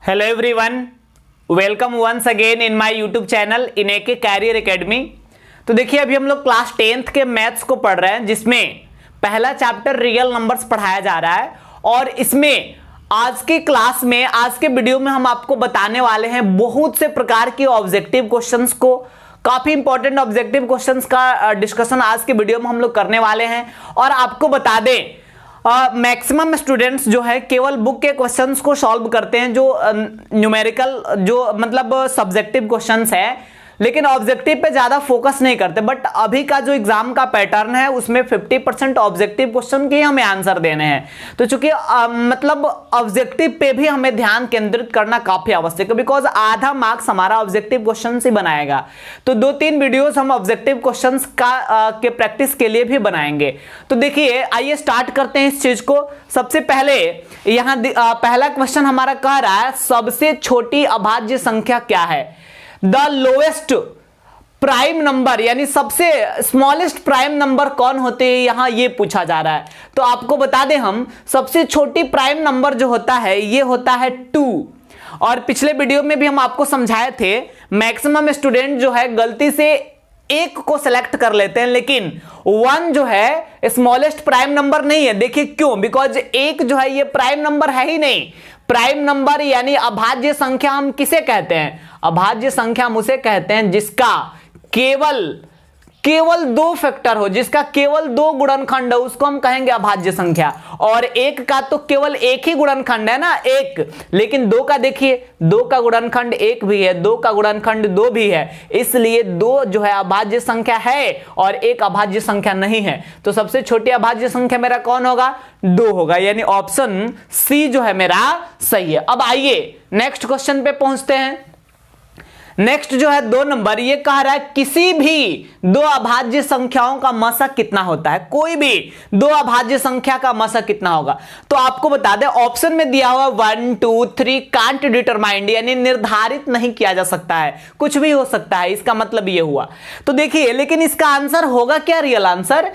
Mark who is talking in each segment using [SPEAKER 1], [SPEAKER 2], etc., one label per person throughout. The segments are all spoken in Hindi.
[SPEAKER 1] Hello everyone, welcome once again in my YouTube channel in AK career academy. तो देखिए अभी हम लोग क्लास 10th के मैथ्स को पढ़ रहे हैं, जिसमें पहला चैप्टर रियल नंबर्स पढ़ाया जा रहा है। और इसमें आज की क्लास में, आज के वीडियो में हम आपको बताने वाले हैं बहुत से प्रकार के ऑब्जेक्टिव क्वेश्चंस को। काफी इंपॉर्टेंट ऑब्जेक्टिव क्वेश्चंस का डिस्कशन आज के वीडियो में हम लोग करने वाले हैं। और आपको बता दें, मैक्सिमम स्टूडेंट्स जो है केवल बुक के क्वेश्चंस को सॉल्व करते हैं, जो न्यूमेरिकल जो मतलब सब्जेक्टिव क्वेश्चंस है, लेकिन ऑब्जेक्टिव पे ज्यादा फोकस नहीं करते। बट अभी का जो एग्जाम का पैटर्न है उसमें 50% ऑब्जेक्टिव क्वेश्चन के हमें आंसर देने हैं। तो चूंकि मतलब ऑब्जेक्टिव पे भी हमें ध्यान केंद्रित करना काफी आवश्यक है, बिकॉज आधा मार्क्स हमारा ऑब्जेक्टिव क्वेश्चन से बनाएगा। तो 2-3 वीडियोस हम ऑब्जेक्टिव क्वेश्चन के प्रैक्टिस के लिए भी बनाएंगे। तो देखिए आइए स्टार्ट करते हैं इस चीज को। सबसे पहले यहाँ पहला क्वेश्चन हमारा कह रहा है, सबसे छोटी अभाज्य संख्या क्या है? द लोएस्ट प्राइम नंबर, यानी सबसे स्मॉलेस्ट प्राइम नंबर कौन होते हैं, यहां ये पूछा जा रहा है। तो आपको बता दें हम, सबसे छोटी प्राइम नंबर जो होता है ये होता है 2। और पिछले वीडियो में भी हम आपको समझाए थे, मैक्सिमम स्टूडेंट जो है गलती से 1 को सेलेक्ट कर लेते हैं, लेकिन 1 जो है स्मॉलेस्ट प्राइम नंबर नहीं है। देखिए क्यों? बिकॉज 1 जो है ये प्राइम नंबर है ही नहीं। प्राइम नंबर यानी अभाज्य संख्या हम किसे कहते हैं? अभाज्य संख्या हम उसे कहते हैं जिसका केवल 2 फैक्टर हो, जिसका केवल 2 गुणनखंड हो, उसको हम कहेंगे अभाज्य संख्या। और 1 का तो केवल 1 ही गुणनखंड है ना, 1। लेकिन 2 का देखिए, 2 का गुणनखंड 1 भी है, 2 का गुणनखंड 2 भी है, इसलिए 2 जो है अभाज्य संख्या है और 1 अभाज्य संख्या नहीं है। तो सबसे छोटी अभाज्य संख्या मेरा कौन होगा? 2 होगा, यानी ऑप्शन सी जो है मेरा सही है। अब आइए नेक्स्ट क्वेश्चन पे पहुंचते हैं। नेक्स्ट जो है 2 नंबर, ये कह रहा है किसी भी 2 अभाज्य संख्याओं का मशक कितना होता है? कोई भी 2 अभाज्य संख्या का मशक कितना होगा? तो आपको बता दें, ऑप्शन में दिया हुआ 1, 2, 3 कांट डिटरमाइंड, यानी निर्धारित नहीं किया जा सकता है, कुछ भी हो सकता है, इसका मतलब ये हुआ। तो देखिए, लेकिन इसका आंसर होगा क्या? रियल आंसर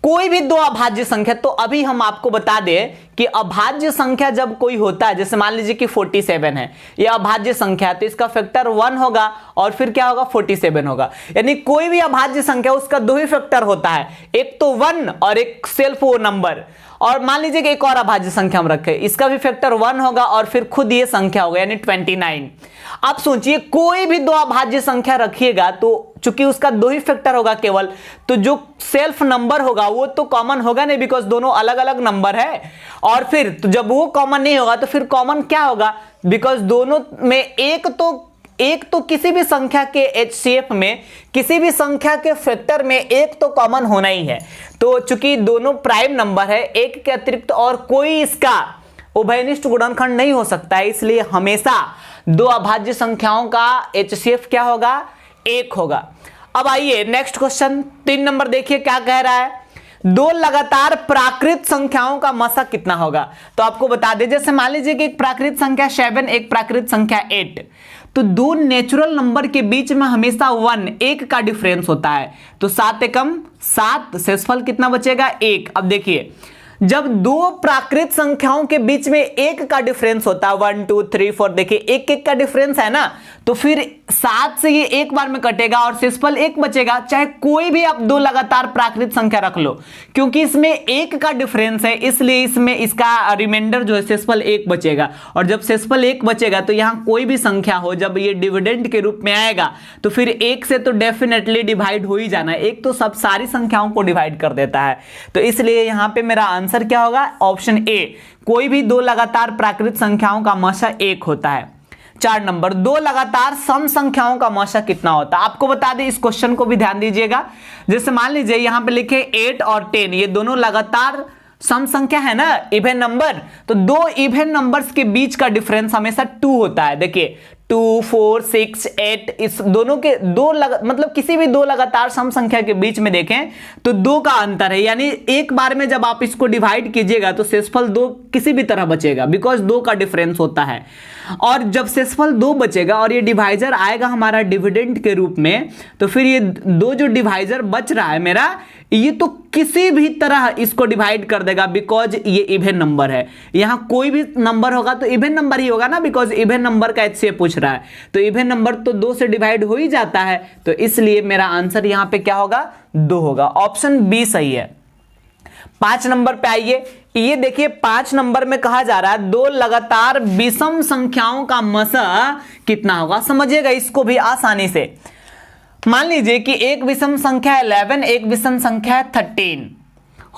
[SPEAKER 1] कोई भी 2 अभाज्य संख्या। तो अभी हम आपको बता दें कि अभाज्य संख्या जब कोई होता है, जैसे मान लीजिए कि 47 है, यह अभाज्य संख्या है, तो इसका फैक्टर 1 होगा और फिर क्या होगा? 47 होगा। यानी कोई भी अभाज्य संख्या उसका 2 ही फैक्टर होता है, एक तो 1 और एक सेल्फ वो नंबर। और मान लीजिए कि एक और अभाज्य संख्या हम रखें, इसका भी फैक्टर 1 होगा और फिर खुद ये संख्या होगा, यानी 29। आप सोचिए, कोई भी 2 अभाज्य संख्या रखिएगा तो चूंकि उसका 2 ही फैक्टर होगा केवल, तो जो सेल्फ नंबर होगा वो तो कॉमन होगा नहीं, बिकॉज दोनों अलग अलग नंबर है। और फिर तो जब वो कॉमन नहीं होगा तो फिर कॉमन क्या होगा? बिकॉज दोनों में एक तो किसी भी संख्या के HCF में, किसी भी संख्या के फैक्टर में एक तो कॉमन होना ही है। तो चूंकि दोनों प्राइम नंबर है, एक के अतिरिक्त और कोई इसका उभयनिष्ठ गुणनखंड नहीं हो सकता है, इसलिए हमेशा 2 अभाज्य संख्याओं का HCF क्या होगा? 1 होगा। अब आइए नेक्स्ट क्वेश्चन 3 नंबर, देखिए क्या कह रहा है, 2 लगातार प्राकृत संख्याओं का मशक कितना होगा? तो आपको बता दें, जैसे मान लीजिए कि एक प्राकृत संख्या 7, एक प्राकृत संख्या 8, तो 2 नेचुरल नंबर के बीच में हमेशा 1 का डिफरेंस होता है। तो 7 एकम 7, शेषफल कितना बचेगा? 1। अब देखिए, जब 2 प्राकृत संख्याओं के बीच में 1 का डिफरेंस होता है, 1, 2, 3, 4, देखिए 1 का डिफरेंस है ना, तो फिर 7 से ये एक बार में कटेगा और शेषफल 1 बचेगा। चाहे कोई भी आप 2 लगातार प्राकृत संख्या रख लो, क्योंकि इसमें 1 का डिफरेंस है, इसलिए इसमें इसका रिमाइंडर जो है शेषफल 1 बचेगा। और जब शेषफल 1 बचेगा तो यहाँ कोई भी संख्या हो, जब ये डिविडेंड के रूप में आएगा तो फिर 1 से तो डेफिनेटली डिवाइड हो ही जाना है। 1 तो सब सारी संख्याओं को डिवाइड कर देता है, तो इसलिए यहाँ पे मेरा आंसर क्या होगा? ऑप्शन ए, कोई भी 2 लगातार प्राकृत संख्याओं का मशक 1 होता है। 4 नंबर, 2 लगातार सम संख्याओं का मशक कितना होता है? आपको बता दें, इस क्वेश्चन को भी ध्यान दीजिएगा। जैसे मान लीजिए यहां पे लिखे 8 और 10, ये दोनों लगातार सम संख्या है ना, इवन नंबर, तो 2 इवन नंबर्स के बीच का डिफरेंस हमेशा 2 होता है। देखिए 2, 4, 6, 8 इस दोनों के मतलब किसी भी दो लगातार सम संख्या के बीच में देखें तो 2 का अंतर है, यानी एक बार में जब आप इसको डिवाइड कीजिएगा तो शेषफल 2 किसी भी तरह बचेगा, बिकॉज 2 का डिफरेंस होता है। और जब शेषफल 2 बचेगा और ये डिवाइजर आएगा हमारा डिविडेंड के रूप में, तो फिर ये 2 जो डिवाइजर बच रहा है मेरा, ये तो किसी भी तरह इसको डिवाइड कर देगा, बिकॉज ये इवन नंबर है। यहां कोई भी नंबर होगा तो इवन नंबर ही होगा ना, बिकॉज इवन नंबर का HCF पूछ रहा है, तो इवन नंबर तो 2 से डिवाइड हो ही जाता है, तो इसलिए मेरा आंसर यहां पे क्या होगा, 2 होगा। ऑप्शन बी सही है। 5 नंबर पे आइए, ये देखिए 5 नंबर में कहा जा रहा है 2 लगातार विषम संख्याओं का मसा कितना होगा। समझिएगा इसको भी आसानी से। मान लीजिए कि एक विषम संख्या 11, एक विषम संख्या 13,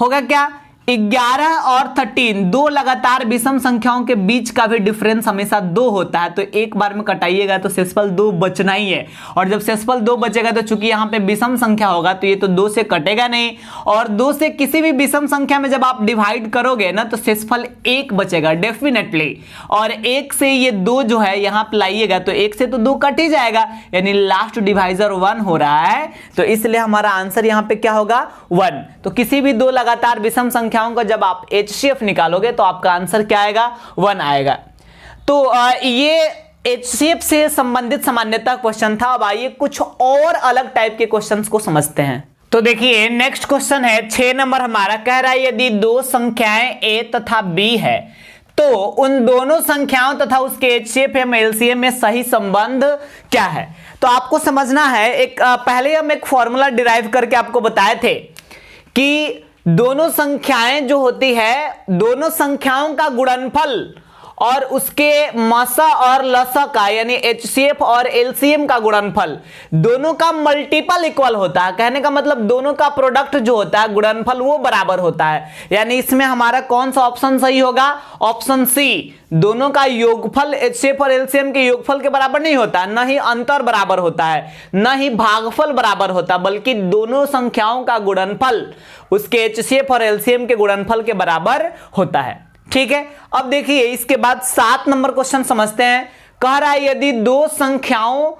[SPEAKER 1] होगा क्या, 11 और 13 2 लगातार विषम संख्याओं के बीच का भी डिफरेंस हमेशा 2 होता है, तो एक बार में कटाइएगा तो शेषफल 2 बचना ही है। और जब शेषफल 2 बचेगा तो चूंकि यहाँ पे विषम संख्या होगा तो ये तो 2 से कटेगा नहीं, और 2 से किसी भी विषम संख्या में जब आप डिवाइड करोगे ना तो शेषफल 1 बचेगा डेफिनेटली, और 1 से ये 2 जो है यहाँ पे लाइएगा तो 1 से तो 2 कट ही जाएगा, यानी लास्ट डिवाइजर 1 हो रहा है, तो इसलिए हमारा आंसर यहाँ पे क्या होगा, 1। तो किसी भी 2 लगातार विषम संख्या का जब आप HCF निकालोगे तो आपका आंसर क्या आएगा, 1 आएगा। तो ये HCF से संबंधित सामान्यता क्वेश्चन था। अब आइए कुछ और अलग टाइप के क्वेश्चंस को समझते हैं। तो देखिए नेक्स्ट क्वेश्चन है 6 नंबर हमारा, कह रहा है यदि 2 संख्याएं A तथा B है तो उन दोनों संख्याओं तथा उसके HCF या LCM में सही संबंध क्या है। तो आपको समझना है, एक पहले हम एक फॉर्मूला डिराइव करके आपको बताए थे कि दोनों संख्याएं जो होती है, दोनों संख्याओं का गुणनफल और उसके मसा और लसा का यानी HCF और LCM का गुणनफल, दोनों का मल्टीपल इक्वल होता है। कहने का मतलब दोनों का प्रोडक्ट जो होता है गुणनफल वो बराबर होता है, यानी इसमें हमारा कौन सा ऑप्शन सही होगा, ऑप्शन सी। दोनों का योगफल HCF और LCM के योगफल के बराबर नहीं होता, न ही अंतर बराबर होता है, न ही भागफल बराबर होता, बल्कि दोनों संख्याओं का गुणनफल उसके HCF और LCM के गुणनफल के बराबर होता है। ठीक है, अब देखिए इसके बाद 7 नंबर क्वेश्चन समझते हैं। कह रहा है यदि 2 संख्याओं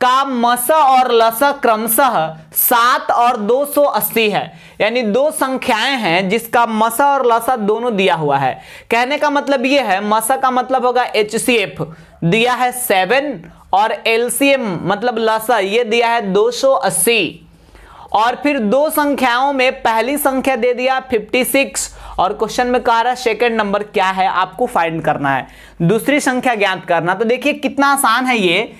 [SPEAKER 1] का मसा और लसा क्रमशः 7 और 280 है, यानी 2 संख्याएं हैं जिसका मसा और लसा दोनों दिया हुआ है। कहने का मतलब यह है, मसा का मतलब होगा HCF दिया है 7 और LCM मतलब लसा ये दिया है 280, और फिर 2 संख्याओं में पहली संख्या दे दिया 56 और क्वेश्चन में कह रहा है सेकंड नंबर क्या है आपको फाइंड करना है, दूसरी संख्या ज्ञात करना। तो देखिए कितना आसान है ये,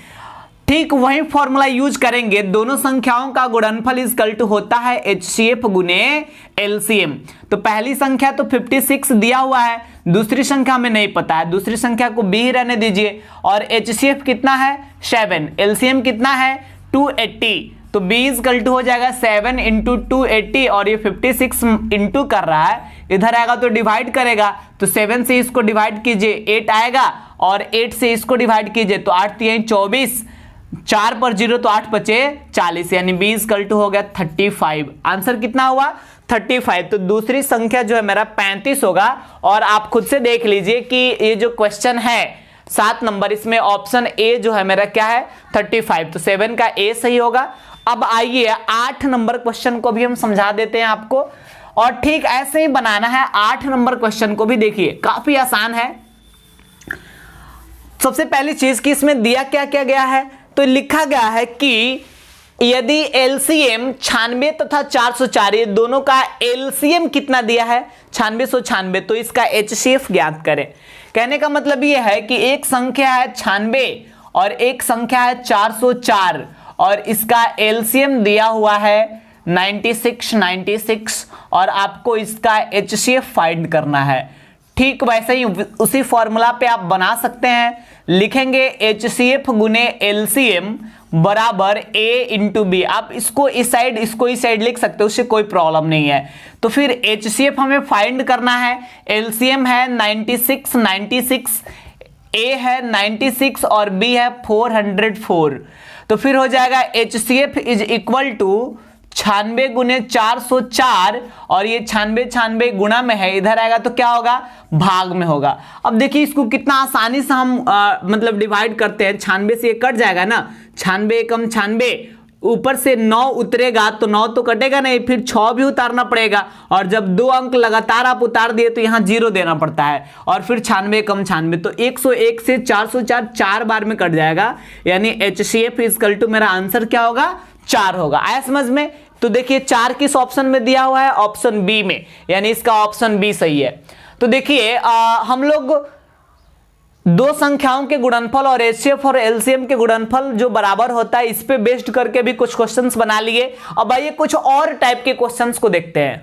[SPEAKER 1] ठीक वही फॉर्मूला यूज करेंगे। दोनों संख्याओं का गुणनफल इक्वल टू होता है HCF गुने LCM। तो पहली संख्या तो 56 दिया हुआ है, दूसरी संख्या हमें नहीं पता है, दूसरी संख्या को B ही रहने दीजिए, और HCF कितना है 7, LCM कितना है 280, तो B इक्वल टू हो जाएगा 7 इंटू 280, और ये 56 इंटू कर रहा है, इधर आएगा तो डिवाइड करेगा, तो 7 से इसको डिवाइड कीजिए 8 आएगा, और 8 से इसको डिवाइड कीजिए तो 8 3 24, 4 पर 0 तो 8 बचे 40, यानी B इक्वल टू हो गया 35। आंसर कितना हुआ 35। तो दूसरी संख्या जो है मेरा 35 होगा। और आप खुद से देख लीजिए कि ये जो क्वेश्चन है 7 नंबर, इसमें ऑप्शन ए जो है मेरा क्या है 35, तो 7 का ए सही होगा। अब आइए 8 नंबर क्वेश्चन को भी हम समझा देते हैं आपको, और ठीक ऐसे ही बनाना है 8 नंबर क्वेश्चन को भी। देखिए काफी आसान है। सबसे पहली चीज कि इसमें दिया क्या क्या गया है, तो लिखा गया है कि यदि LCM 96 तथा 404, ये दोनों का LCM कितना दिया है 9696, तो इसका HCF ज्ञात करें। कहने का मतलब यह है कि एक संख्या है 96 और एक संख्या है 404, और इसका LCM दिया हुआ है 96 और आपको इसका HCF फाइंड करना है। ठीक वैसे ही उसी फॉर्मूला पे आप बना सकते हैं, लिखेंगे HCF गुने LCM बराबर A इंटू बी। आप इसको इस साइड इसको इस साइड लिख सकते हो, उससे कोई प्रॉब्लम नहीं है। तो फिर HCF हमें फाइंड करना है, LCM है 96, A है 96 और B है 404। तो फिर हो जाएगा HCF इज इक्वल टू 96 गुने 404 और ये 96 गुणा में है, इधर आएगा तो क्या होगा, भाग में होगा। अब देखिए इसको कितना आसानी से हम मतलब डिवाइड करते हैं। 96 से ये कट जाएगा ना, 96 एकम 96, ऊपर से 9 उतरेगा तो 9 तो कटेगा नहीं, फिर 6 भी उतारना पड़ेगा, और जब 2 अंक लगातार आप उतार दिए तो यहाँ 0 देना पड़ता है, और फिर 96 कम 96, तो 101 से 404 4 बार में कट जाएगा, यानी HCF इक्वल टू मेरा आंसर क्या होगा, 4 होगा। आया समझ में? तो देखिए 4 किस ऑप्शन में दिया हुआ है, ऑप्शन बी में, यानी इसका ऑप्शन बी सही है। तो देखिए हम लोग दो संख्याओं के गुणनफल और HCF और LCM के गुणनफल जो बराबर होता है, इस पे बेस्ड करके भी कुछ क्वेश्चंस बना लिए। अब आइए कुछ और टाइप के क्वेश्चंस को देखते हैं।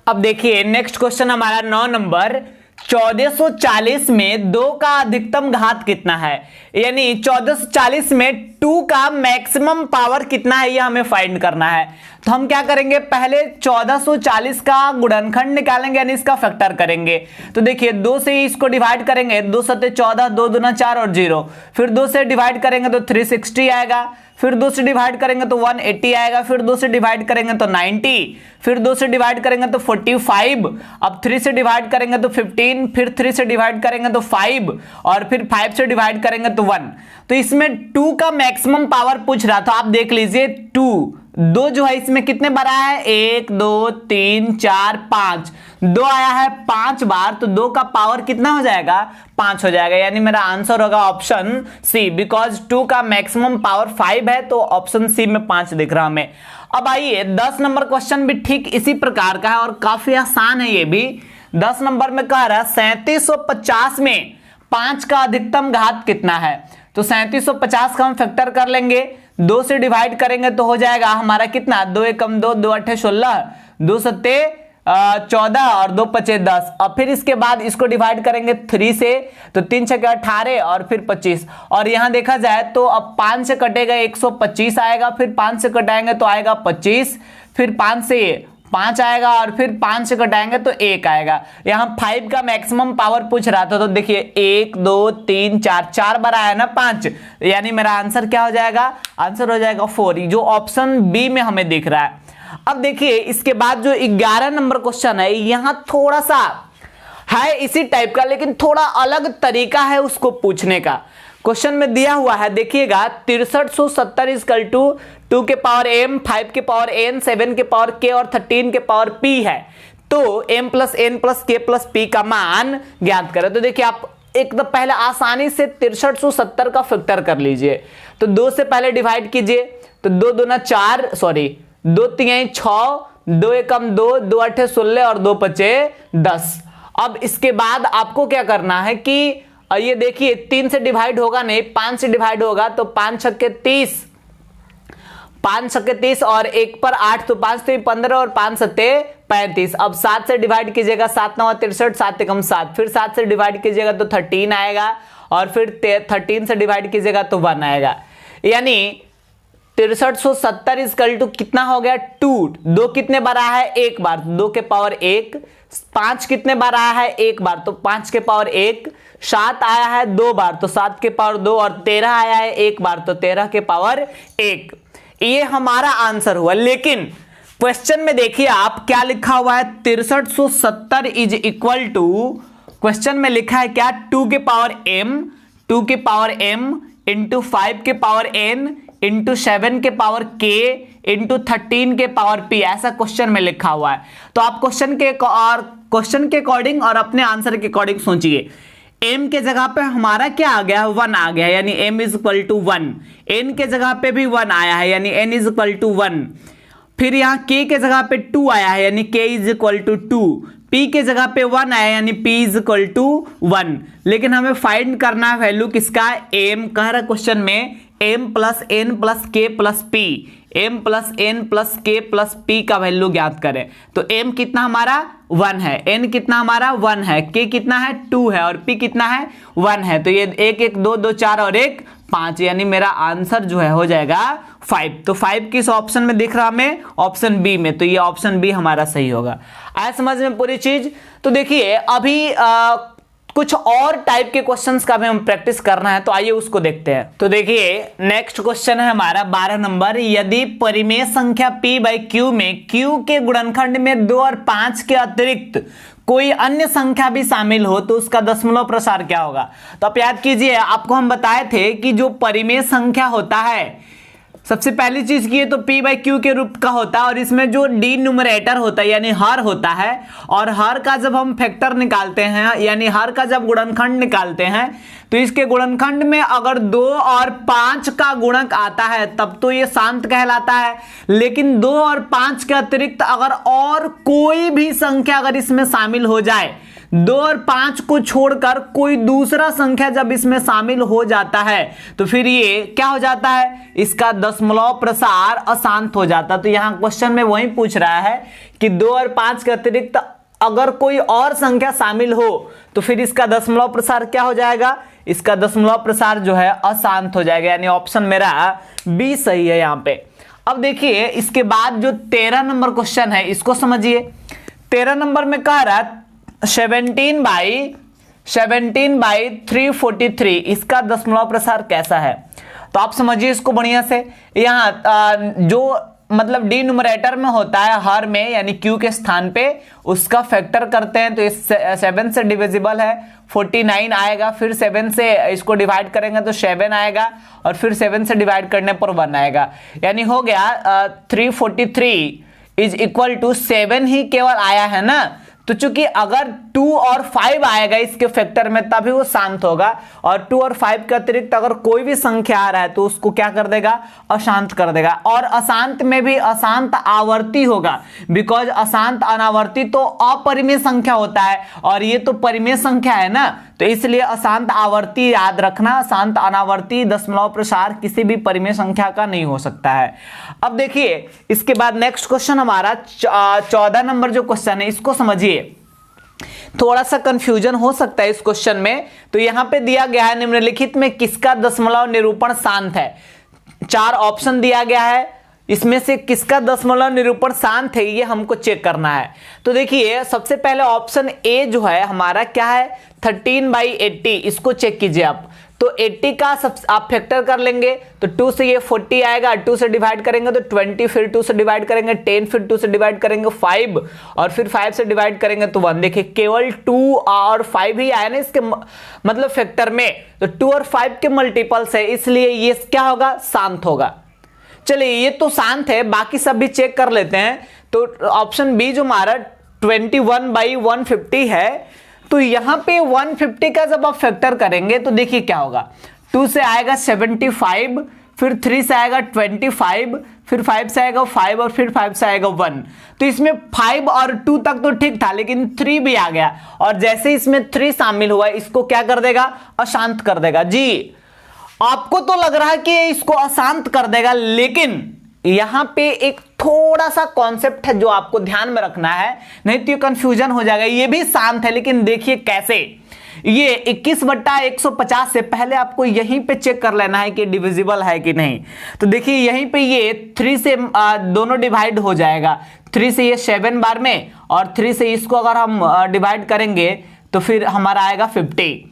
[SPEAKER 1] अब देखिए नेक्स्ट क्वेश्चन हमारा 9 नंबर, 1440 में 2 का अधिकतम घात कितना है, यानी 1440 में 2 का मैक्सिमम पावर कितना है, यह हमें फाइंड करना है। तो हम क्या करेंगे, पहले 1440 का गुणनखंड निकालेंगे, यानी इसका फैक्टर करेंगे। तो देखिए 2 से इसको डिवाइड करेंगे, 2 सत्ते 14, 2 दूना 4 और 0, फिर 2 से डिवाइड करेंगे तो 360 आएगा, फिर 2 से डिवाइड करेंगे तो 180 आएगा, फिर 2 से डिवाइड करेंगे तो 90, फिर 2 से डिवाइड करेंगे तो 45, अब 3 से डिवाइड करेंगे तो 15, फिर 3 से डिवाइड करेंगे तो 5, और फिर 5 से डिवाइड करेंगे तो 1। तो इसमें 2 का मैक्सिमम पावर पूछ रहा था, आप देख लीजिए 2 जो है इसमें कितने बार आया है, 1 2 3 4 5, 2 आया है 5 बार, तो 2 का पावर कितना हो जाएगा, 5 हो जाएगा, यानी मेरा आंसर होगा ऑप्शन सी, बिकॉज 2 का मैक्सिमम पावर 5 है, तो ऑप्शन सी में 5 दिख रहा हमें। अब आइए 10 नंबर क्वेश्चन भी ठीक इसी प्रकार का है और काफी आसान है ये भी। 10 नंबर में कह रहा है 3750 में 5 का अधिकतम घात कितना है। तो 3750 का हम फैक्टर कर लेंगे, 2 से डिवाइड करेंगे तो हो जाएगा हमारा कितना, 2 एकम 2, 2 अट्ठे 16, 2 सत्ते 14 और 2 पचे 10, और फिर इसके बाद इसको डिवाइड करेंगे 3 से, तो 3 छक्के 18 और फिर 25, और यहां देखा जाए तो अब 5 से कटेगा 125 आएगा, फिर 5 से कटाएंगे तो आएगा 25, फिर 5 से 5 आएगा, और फिर 5 से कटाएंगे तो 1 आएगा। यहाँ 5 का मैक्सिमम पावर पूछ रहा था, तो देखिए 1 2 3 4 बार आया ना 5, यानी मेरा आंसर क्या हो जाएगा, आंसर हो जाएगा 4, जो ऑप्शन बी में हमें दिख रहा है। अब देखिए इसके बाद जो 11 नंबर क्वेश्चन है, यहां थोड़ा सा है इसी टाइप का, लेकिन थोड़ा अलग तरीका है उसको पूछने का। क्वेश्चन में दिया हुआ है, देखिएगा 6370 इक्वल टू 2 के पावर m, 5 के पावर n, 7 के पावर k और 13 के पावर p है। तो m plus n plus k plus p का मान ज्ञात करें। तो देखिए आप एकदम पहले आसानी से 6370 का फैक्टर कर लीजिए। तो 2 से पहले डिवाइड कीजिए, तो 2 दूना 4, सॉरी 2 3 6, 2 एकम 2, 2 अट्ठे 16 और 2 पचे 10। अब इसके बाद आपको क्या करना है कि ये देखिए 3 से डिवाइड होगा नहीं, 5 से डिवाइड होगा, तो 5 छक्के 30, 5 छक्के 30 और 1 पर 8, तो 5 से 15 और 5 सत्ते 35। अब 7 से डिवाइड कीजिएगा, 7 9 63, 7 एकम 7, फिर 7 से डिवाइड कीजिएगा तो 13 आएगा, और फिर 13 से डिवाइड कीजिएगा तो 1 आएगा, यानी 6370 इक्वल टू कितना हो गया, 2। 2 कितने बार आया है, 1 बार, 2 के पावर 1। 5 कितने बार आया है, 1 बार, तो 5 के पावर 1। 7 आया है 2 बार, तो 7 के पावर 2, और 13 आया है 1 बार, तो 13 के पावर 1। ये हमारा आंसर हुआ। लेकिन क्वेश्चन में देखिए आप क्या लिखा हुआ है, 6370 इज इक्वल टू, क्वेश्चन में लिखा है क्या, 2 के पावर m, 2 के पावर m इंटू 5 के पावर n इंटू 7 के पावर k इंटू 13 के पावर p, ऐसा क्वेश्चन में लिखा हुआ है। तो आप क्वेश्चन के अकॉर्डिंग और अपने आंसर के अकॉर्डिंग सोचिए। m के जगह पे हमारा क्या आ गया, 1 आ गया, यानी m is equal to 1। n के जगह पे भी 1 आया है, यानी n इज इक्वल टू 1। फिर यहाँ k के जगह पे 2 आया है, यानी k is equal to 2। p के जगह पे 1 आया, यानी p इज इक्वल टू 1। लेकिन हमें फाइंड करना है वैल्यू किसका, m कह रहा क्वेश्चन में m plus n plus k plus p, m plus n plus k plus p का वैल्यू ज्ञात करें। तो m कितना हमारा 1 है, n कितना हमारा 1 है, k कितना है 2 है, और p कितना है 1 है। तो ये 1 1 2 2 4 और 1 5, यानी मेरा आंसर जो है हो जाएगा 5। तो 5 किस ऑप्शन में दिख रहा हमें, ऑप्शन बी में, तो ये ऑप्शन बी हमारा सही होगा। आया समझ में पूरी चीज। तो देखिए अभी कुछ और टाइप के क्वेश्चंस का भी हम प्रैक्टिस करना है, तो आइए उसको देखते हैं। तो देखिए नेक्स्ट क्वेश्चन है हमारा 12 नंबर, यदि परिमेय संख्या p/q में q के गुणनखंड में 2 और 5 के अतिरिक्त कोई अन्य संख्या भी शामिल हो तो उसका दशमलव प्रसार क्या होगा। तो आप याद कीजिए, आपको हम बताए थे कि जो परिमेय संख्या होता है, सबसे पहली चीज की है तो p/q के रूप का होता है, और इसमें जो डिनोमिनेटर होता है यानी हर होता है, और हर का जब हम फैक्टर निकालते हैं यानी हर का जब गुणनखंड निकालते हैं तो इसके गुणनखंड में अगर 2 और 5 का गुणक आता है तब तो ये शांत कहलाता है, लेकिन 2 और 5 के अतिरिक्त अगर और कोई भी संख्या अगर इसमें शामिल हो जाए, 2 और 5 को छोड़कर कोई दूसरा संख्या जब इसमें शामिल हो जाता है तो फिर ये क्या हो जाता है, इसका दशमलव प्रसार अशांत हो जाता है। तो यहां क्वेश्चन में वही पूछ रहा है कि 2 और 5 के अतिरिक्त अगर कोई और संख्या शामिल हो तो फिर इसका दशमलव प्रसार क्या हो जाएगा, इसका दशमलव प्रसार जो है अशांत हो जाएगा, यानी ऑप्शन मेरा बी सही है यहां पे। अब देखिए इसके बाद जो 13 नंबर क्वेश्चन है इसको समझिए। 13 नंबर में कह रहा है 17/343, इसका दशमलव प्रसार कैसा है। तो आप समझिए इसको बढ़िया से, यहाँ जो मतलब डिनोमिनेटर में होता है हर में यानी q के स्थान पे उसका फैक्टर करते हैं, तो इस 7 से डिविजिबल है 49 आएगा, फिर 7 से इसको डिवाइड करेंगे तो 7 आएगा, और फिर 7 से डिवाइड करने पर 1 आएगा, यानी हो गया 343 इज इक्वल टू 7 ही केवल आया है ना। तो चूंकि अगर 2 और 5 आएगा इसके फैक्टर में तभी वो शांत होगा, और 2 और 5 के अतिरिक्त अगर कोई भी संख्या आ रहा है तो उसको क्या कर देगा, अशांत कर देगा। और अशांत में भी अशांत आवर्ती होगा, बिकॉज अशांत अनावर्ती तो अपरिमेय संख्या होता है और ये तो परिमेय संख्या है ना, तो इसलिए अशांत आवर्ती याद रखना, अशांत अनावर्ती दशमलव प्रसार किसी भी परिमेय संख्या का नहीं हो सकता है। अब देखिए इसके बाद नेक्स्ट क्वेश्चन हमारा 14 नंबर जो क्वेश्चन है इसको समझिए, थोड़ा सा कंफ्यूजन हो सकता है इस क्वेश्चन में। तो यहां पे दिया गया है निम्नलिखित में किसका दशमलव निरूपण शांत है, 4 ऑप्शन दिया गया है, इसमें से किसका दशमलव निरूपण शांत है ये हमको चेक करना है। तो देखिए सबसे पहले ऑप्शन ए जो है हमारा क्या है 13/80, इसको चेक कीजिए आप। तो 80 का सब आप फैक्टर कर लेंगे तो 2 से ये 40 आएगा, 2 से डिवाइड करेंगे तो 20, फिर 2 से डिवाइड करेंगे 10, फिर 2 से डिवाइड करेंगे 5, और फिर 5 से डिवाइड करेंगे तो 1। देखिए केवल 2 और 5 ही आया ना इसके मतलब फैक्टर में, तो 2 और 5 के मल्टीपल्स है, इसलिए ये क्या होगा, शांत होगा। चलिए ये तो शांत है, बाकी सब भी चेक कर लेते हैं। तो ऑप्शन बी जो हमारा 21/150 है, तो यहां पे 150 का जब आप फैक्टर करेंगे तो देखिए क्या होगा, 2 से आएगा 75, फिर 3 से आएगा 25, फिर 5 से आएगा 5, और फिर 5 से आएगा 1। तो इसमें 5 और 2 तक तो ठीक था, लेकिन 3 भी आ गया, और जैसे इसमें 3 शामिल हुआ इसको क्या कर देगा, अशांत कर देगा। जी आपको तो लग रहा है कि इसको अशांत कर देगा, लेकिन यहां पे एक थोड़ा सा कॉन्सेप्ट है जो आपको ध्यान में रखना है, नहीं तो ये कंफ्यूजन हो जाएगा। ये भी शांत है, लेकिन देखिए कैसे, ये 21/150 से पहले आपको यहीं पे चेक कर लेना है कि डिविजिबल है कि नहीं। तो देखिए यहीं पे ये 3 से दोनों डिवाइड हो जाएगा, 3 से ये 7 बार में, और 3 से इसको अगर हम डिवाइड करेंगे तो फिर हमारा आएगा 50।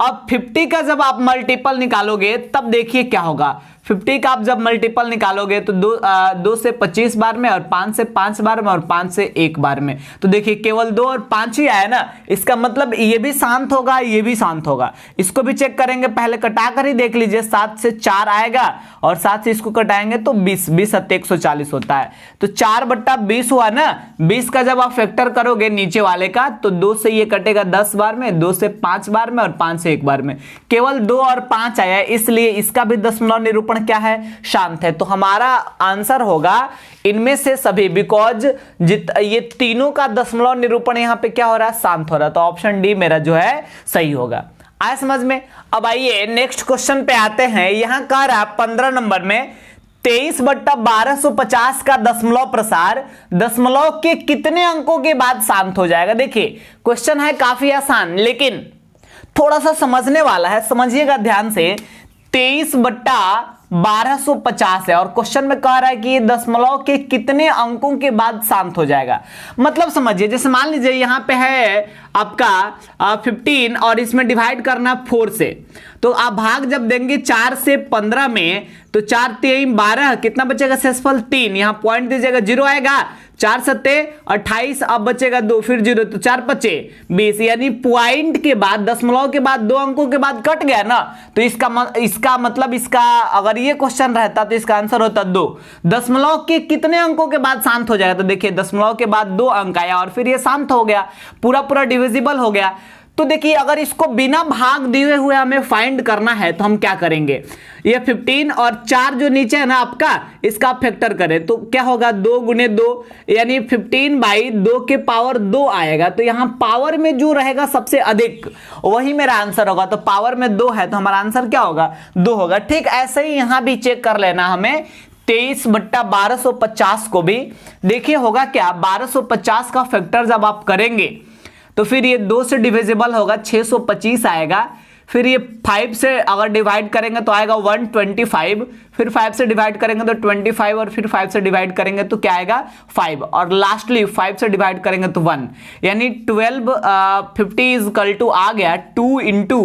[SPEAKER 1] अब 50 का जब आप मल्टीपल निकालोगे तब देखिए क्या होगा, 50 का आप जब मल्टीपल निकालोगे तो 2 से 25 बार में, और 5 से 5 बार में, और 5 से 1 बार में। तो देखिए केवल 2 और 5 ही आया ना, इसका मतलब ये भी शांत होगा, ये भी शांत होगा। इसको भी चेक करेंगे, पहले कटा कर ही देख लीजिए, 7 से 4 आएगा और 7 से इसको कटाएंगे तो 20, 140 होता है। तो 4/20 हुआ ना, 20 का जब आप फैक्टर करोगे नीचे वाले का तो 2 से ये कटेगा 10 बार में, 2 से 5 बार में, और 5 से 1 बार में। केवल 2 और 5 आया, इसलिए इसका भी दशमलव निरूपण क्या है, शांत है। तो हमारा आंसर होगा इनमें से सभी, बिकॉज ये तीनों का दशमलव निरूपण यहां पे क्या हो रहा है, शांत हो रहा है। तो ऑप्शन डी मेरा जो है सही होगा। आया समझ में। अब आइए नेक्स्ट क्वेश्चन पे आते हैं। यहां कह रहा है 15 नंबर में 23/1250 का दशमलव प्रसार दशमलव के कितने अंकों के बाद शांत हो जाएगा। देखिए क्वेश्चन है काफी आसान, लेकिन थोड़ा सा समझने वाला है, समझिएगा ध्यान से। 23/1250 1250 है और क्वेश्चन में कह रहा है कि ये दशमलव के कितने अंकों के बाद शांत हो जाएगा। मतलब समझिए, जैसे मान लीजिए यहां पे है आपका 15 और इसमें डिवाइड करना 4 से, तो आप भाग जब देंगे 4 से 15 में तो 4 3 12, कितना बचेगा शेषफल 3, यहां पॉइंट दीजिएगा 0 आएगा, 4 सत्ते 28, अब बचेगा 2, फिर 0, तो 4 पचे 20, यानी पॉइंट के बाद दशमलव के बाद 2 अंकों के बाद कट गया ना, तो इसका मतलब इसका अगर ये क्वेश्चन रहता तो इसका आंसर होता 2। दशमलव के कितने अंकों के बाद शांत हो जाएगा, तो देखिए दशमलव के बाद 2 अंक आया और फिर ये शांत हो गया, पूरा डिविजिबल हो गया। तो देखिए अगर इसको बिना भाग दिए हुए हमें फाइंड करना है तो हम क्या करेंगे, ये 15 और 4 जो नीचे है ना आपका, इसका फैक्टर करें तो क्या होगा 2 गुने 2 यानी 15/2 के पावर 2 आएगा। तो यहां पावर में जो रहेगा सबसे अधिक वही मेरा आंसर होगा। तो पावर में 2 है तो हमारा आंसर क्या होगा 2 होगा। ठीक ऐसे ही यहां भी चेक कर लेना हमें 23/1250 को भी देखिए होगा क्या, 1250 का फैक्टर जब आप करेंगे तो फिर ये 2 से डिविजिबल होगा 625 आएगा, फिर ये 5 से अगर डिवाइड करेंगे तो आएगा 125, फिर 5 से डिवाइड करेंगे तो 25 और फिर 5 से डिवाइड करेंगे तो क्या आएगा 5 और लास्टली 5 से डिवाइड करेंगे तो 1, यानी 1250 इक्वल टू आ गया 2 इंटू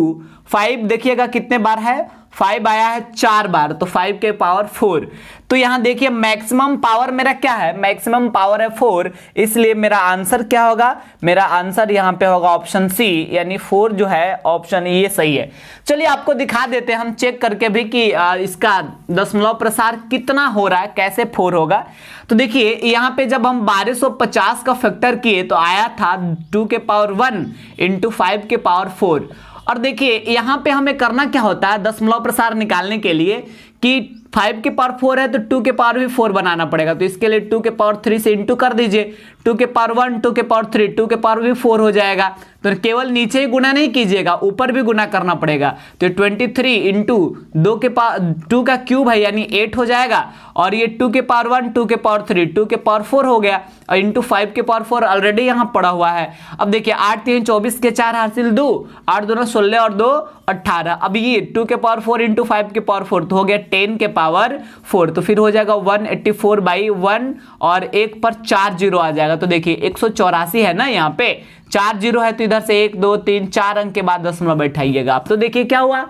[SPEAKER 1] 5, देखिएगा कितने बार है 5 आया है 4 बार, तो 5 के पावर 4। तो यहां देखिए मैक्सिमम पावर मेरा क्या है, मैक्सिमम पावर है 4, इसलिए मेरा आंसर क्या होगा, मेरा आंसर यहां पे होगा ऑप्शन सी, यानी 4 जो है ऑप्शन ये सही है। चलिए आपको दिखा देते हैं हम चेक करके भी कि इसका दशमलव प्रसार कितना हो रहा है, कैसे 4 होगा। तो देखिए यहां पे जब हम 1250 का फैक्टर किए तो आया था 2 के पावर 1 इंटू 5 के पावर 4। और देखिए यहां पे हमें करना क्या होता है दशमलव प्रसार निकालने के लिए कि 5 के पावर 4 है तो 2 के पावर भी 4 बनाना पड़ेगा, तो इसके लिए 2 के पावर 3 से इंटू कर दीजिए, 2 के पावर 1 2 के पावर 3 2 के पावर भी 4 हो जाएगा। तो केवल नीचे ही गुना नहीं कीजिएगा, ऊपर भी गुना करना पड़ेगा, तो 23 इंटू 2 के पावर 2 का क्यूब है यानी 8 हो जाएगा, और ये 2 के पावर 1 2 के पावर 3 2 के पावर 4 हो गया, और इंटू 5 के पावर 4 ऑलरेडी यहाँ पड़ा हुआ है। अब देखिए 8 3 24 के 4 हासिल 2, 8 2 16 और 2 18। अब ये 2 के पावर 4 इंटू 5 के पावर 4 तो हो गया 10 के पावर 4, तो फिर हो जाएगा 184/1 और 1 पर 4 जीरो आ जाएगा। तो देखिए 184 है ना, यहाँ पे 4 जीरो है तो इधर से 1 2 3 4 अंक के बाद दशमलव बैठाइएगा आप। तो देखिए क्या हुआ,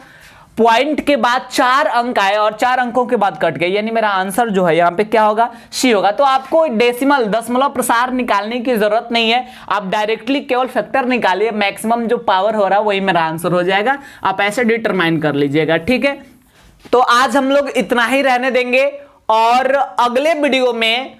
[SPEAKER 1] पॉइंट के बाद 4 अंक आए और 4 अंकों के बाद कट गए, यानी मेरा आंसर जो है यहाँ पे क्या होगा सी होगा। तो आपको डेसिमल दशमलव प्रसार निकालने की जरूरत नहीं है, आप डायरेक्टली केवल फैक्टर निकालिए, मैक्सिमम जो पावर हो रहा है वही मेरा आंसर हो जाएगा, आप ऐसे डिटरमाइन कर लीजिएगा। ठीक है, तो आज हम लोग इतना ही रहने देंगे और अगले वीडियो में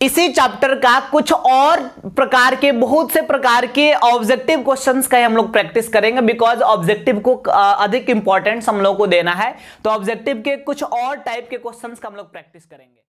[SPEAKER 1] इसी चैप्टर का कुछ और प्रकार के बहुत से प्रकार के ऑब्जेक्टिव क्वेश्चंस का हम लोग प्रैक्टिस करेंगे, बिकॉज ऑब्जेक्टिव को अधिक इंपॉर्टेंस हम लोग को देना है, तो ऑब्जेक्टिव के कुछ और टाइप के क्वेश्चंस का हम लोग प्रैक्टिस करेंगे।